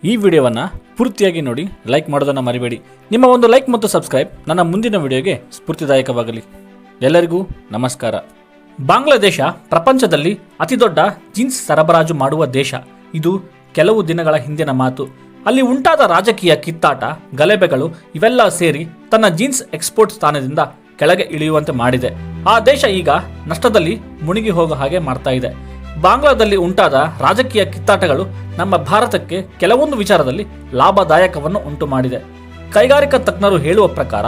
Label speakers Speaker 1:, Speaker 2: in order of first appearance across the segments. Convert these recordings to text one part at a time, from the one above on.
Speaker 1: ಈ ವಿಡಿಯೋವನ್ನು ಪೂರ್ತಿಯಾಗಿ ನೋಡಿ, ಲೈಕ್ ಮಾಡೋದನ್ನು ಮರಿಬೇಡಿ. ನಿಮ್ಮ ಒಂದು ಲೈಕ್ ಮತ್ತು ಸಬ್ಸ್ಕ್ರೈಬ್ ನನ್ನ ಮುಂದಿನ ವಿಡಿಯೋಗೆ ಸ್ಫೂರ್ತಿದಾಯಕವಾಗಲಿ. ಎಲ್ಲರಿಗೂ ನಮಸ್ಕಾರ. ಬಾಂಗ್ಲಾದೇಶ ಪ್ರಪಂಚದಲ್ಲಿ ಅತಿದೊಡ್ಡ ಜೀನ್ಸ್ ಸರಬರಾಜು ಮಾಡುವ ದೇಶ. ಇದು ಕೆಲವು ದಿನಗಳ ಹಿಂದಿನ ಮಾತು. ಅಲ್ಲಿ ಉಂಟಾದ ರಾಜಕೀಯ ಕಿತ್ತಾಟ, ಗಲಭೆಗಳು ಇವೆಲ್ಲ ಸೇರಿ ತನ್ನ ಜೀನ್ಸ್ ಎಕ್ಸ್ಪೋರ್ಟ್ ಸ್ಥಾನದಿಂದ ಕೆಳಗೆ ಇಳಿಯುವಂತೆ ಮಾಡಿದೆ. ಆ ದೇಶ ಈಗ ನಷ್ಟದಲ್ಲಿ ಮುಳುಗಿ ಹೋಗೋ ಹಾಗೆ ಮಾಡ್ತಾ ಇದೆ. ಬಾಂಗ್ಲಾದಲ್ಲಿ ಉಂಟಾದ ರಾಜಕೀಯ ಕಿತ್ತಾಟಗಳು ನಮ್ಮ ಭಾರತಕ್ಕೆ ಕೆಲವೊಂದು ವಿಚಾರದಲ್ಲಿ ಲಾಭದಾಯಕವನ್ನು ಉಂಟು ಮಾಡಿದೆ. ಕೈಗಾರಿಕಾ ತಜ್ಞರು ಹೇಳುವ ಪ್ರಕಾರ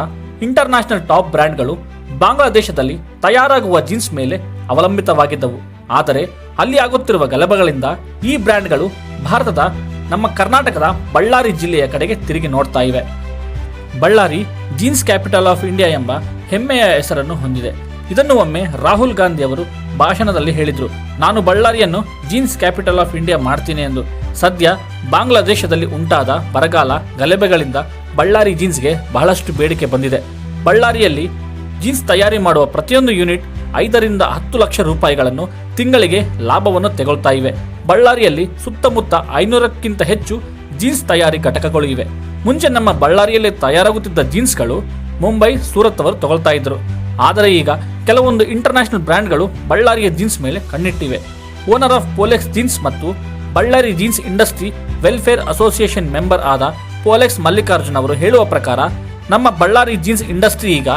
Speaker 1: ಇಂಟರ್ನ್ಯಾಷನಲ್ ಟಾಪ್ ಬ್ರ್ಯಾಂಡ್ಗಳು ಬಾಂಗ್ಲಾದೇಶದಲ್ಲಿ ತಯಾರಾಗುವ ಜೀನ್ಸ್ ಮೇಲೆ ಅವಲಂಬಿತವಾಗಿದ್ದವು. ಆದರೆ ಅಲ್ಲಿ ಆಗುತ್ತಿರುವ ಗಲಭೆಗಳಿಂದ ಈ ಬ್ರ್ಯಾಂಡ್ಗಳು ಭಾರತದ ನಮ್ಮ ಕರ್ನಾಟಕದ ಬಳ್ಳಾರಿ ಜಿಲ್ಲೆಯ ಕಡೆಗೆ ತಿರುಗಿ ನೋಡ್ತಾ ಇವೆ. Ballari jeans capital of India ಎಂಬ ಹೆಮ್ಮೆಯ ಹೆಸರನ್ನು ಹೊಂದಿದೆ. ಇದನ್ನು ಒಮ್ಮೆ ರಾಹುಲ್ ಗಾಂಧಿ ಅವರು ಭಾಷಣದಲ್ಲಿ ಹೇಳಿದರು, ನಾನು ಬಳ್ಳಾರಿಯನ್ನು ಜೀನ್ಸ್ ಕ್ಯಾಪಿಟಲ್ ಆಫ್ ಇಂಡಿಯಾ ಮಾಡ್ತೀನಿ ಎಂದು. ಸದ್ಯ ಬಾಂಗ್ಲಾದೇಶದಲ್ಲಿ ಉಂಟಾದ ಬರಗಾಲ, ಗಲಭೆಗಳಿಂದ ಬಳ್ಳಾರಿ ಜೀನ್ಸ್ಗೆ ಬಹಳಷ್ಟು ಬೇಡಿಕೆ ಬಂದಿದೆ. ಬಳ್ಳಾರಿಯಲ್ಲಿ ಜೀನ್ಸ್ ತಯಾರಿ ಮಾಡುವ ಪ್ರತಿಯೊಂದು ಯೂನಿಟ್ 5 ರಿಂದ 10 ಲಕ್ಷ ರೂಪಾಯಿಗಳನ್ನು ತಿಂಗಳಿಗೆ ಲಾಭವನ್ನು ತೆಗೊಳ್ತಾ ಇವೆ. ಬಳ್ಳಾರಿಯಲ್ಲಿ ಸುತ್ತಮುತ್ತ 500ಕ್ಕಿಂತ ಹೆಚ್ಚು ಜೀನ್ಸ್ ತಯಾರಿ ಘಟಕಗಳು ಇವೆ. ಮುಂಚೆ ನಮ್ಮ ಬಳ್ಳಾರಿಯಲ್ಲಿ ತಯಾರಾಗುತ್ತಿದ್ದ ಜೀನ್ಸ್ಗಳು ಮುಂಬೈ, ಸೂರತ್ ಅವರು ತಗೊಳ್ತಾ ಇದ್ರು. ಆದರೆ ಈಗ ಕೆಲವೊಂದು ಇಂಟರ್ನ್ಯಾಷನಲ್ ಬ್ರ್ಯಾಂಡ್ಗಳು ಬಳ್ಳಾರಿಯ ಜೀನ್ಸ್ ಮೇಲೆ ಕಣ್ಣಿಟ್ಟಿವೆ. ಓನರ್ ಆಫ್ ಪೋಲೆಕ್ಸ್ ಜೀನ್ಸ್ ಮತ್ತು Ballari jeans industry welfare association member ಆದ ಪೋಲೆಕ್ಸ್ ಮಲ್ಲಿಕಾರ್ಜುನ್ ಅವರು ಹೇಳುವ ಪ್ರಕಾರ, ನಮ್ಮ ಬಳ್ಳಾರಿ ಜೀನ್ಸ್ ಇಂಡಸ್ಟ್ರಿ ಈಗ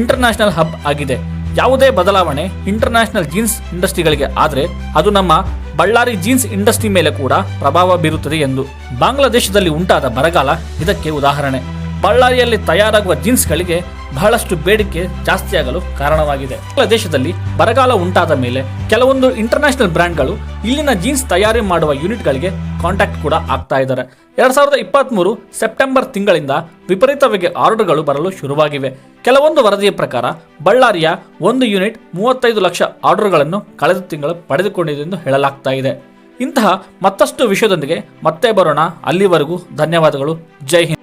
Speaker 1: ಇಂಟರ್ನ್ಯಾಷನಲ್ ಹಬ್ ಆಗಿದೆ. ಯಾವುದೇ ಬದಲಾವಣೆ ಇಂಟರ್ನ್ಯಾಷನಲ್ ಜೀನ್ಸ್ ಇಂಡಸ್ಟ್ರಿಗಳಿಗೆ ಆದರೆ ಅದು ನಮ್ಮ ಬಳ್ಳಾರಿ ಜೀನ್ಸ್ ಇಂಡಸ್ಟ್ರಿ ಮೇಲೆ ಕೂಡ ಪ್ರಭಾವ ಬೀರುತ್ತದೆ ಎಂದು. ಬಾಂಗ್ಲಾದೇಶದಲ್ಲಿ ಉಂಟಾದ ಬರಗಾಲ ಇದಕ್ಕೆ ಉದಾಹರಣೆ. ಬಳ್ಳಾರಿಯಲ್ಲಿ ತಯಾರಾಗುವ ಜೀನ್ಸ್ಗಳಿಗೆ ಬಹಳಷ್ಟು ಬೇಡಿಕೆ ಜಾಸ್ತಿಯಾಗಲು ಕಾರಣವಾಗಿದೆ. ಬಾಂಗ್ಲಾದೇಶದಲ್ಲಿ ಬರಗಾಲ ಉಂಟಾದ ಮೇಲೆ ಕೆಲವೊಂದು ಇಂಟರ್ನ್ಯಾಷನಲ್ ಬ್ರ್ಯಾಂಡ್ಗಳು ಇಲ್ಲಿನ ಜೀನ್ಸ್ ತಯಾರಿ ಮಾಡುವ ಯೂನಿಟ್ಗಳಿಗೆ ಕಾಂಟ್ಯಾಕ್ಟ್ ಕೂಡ ಆಗ್ತಾ ಇದ್ದಾರೆ. 2023 ಸೆಪ್ಟೆಂಬರ್ ತಿಂಗಳಿಂದ ವಿಪರೀತವಾಗಿ ಆರ್ಡರ್ಗಳು ಬರಲು ಶುರುವಾಗಿವೆ. ಕೆಲವೊಂದು ವರದಿಯ ಪ್ರಕಾರ ಬಳ್ಳಾರಿಯ ಒಂದು ಯೂನಿಟ್ 35 ಲಕ್ಷ ಆರ್ಡರ್ಗಳನ್ನು ಕಳೆದ ತಿಂಗಳು ಪಡೆದುಕೊಂಡಿದೆ ಎಂದು ಹೇಳಲಾಗ್ತಾ ಇದೆ. ಇಂತಹ ಮತ್ತಷ್ಟು ವಿಷಯದೊಂದಿಗೆ ಮತ್ತೆ ಬರೋಣ. ಅಲ್ಲಿವರೆಗೂ ಧನ್ಯವಾದಗಳು. ಜೈ ಹಿಂದ್.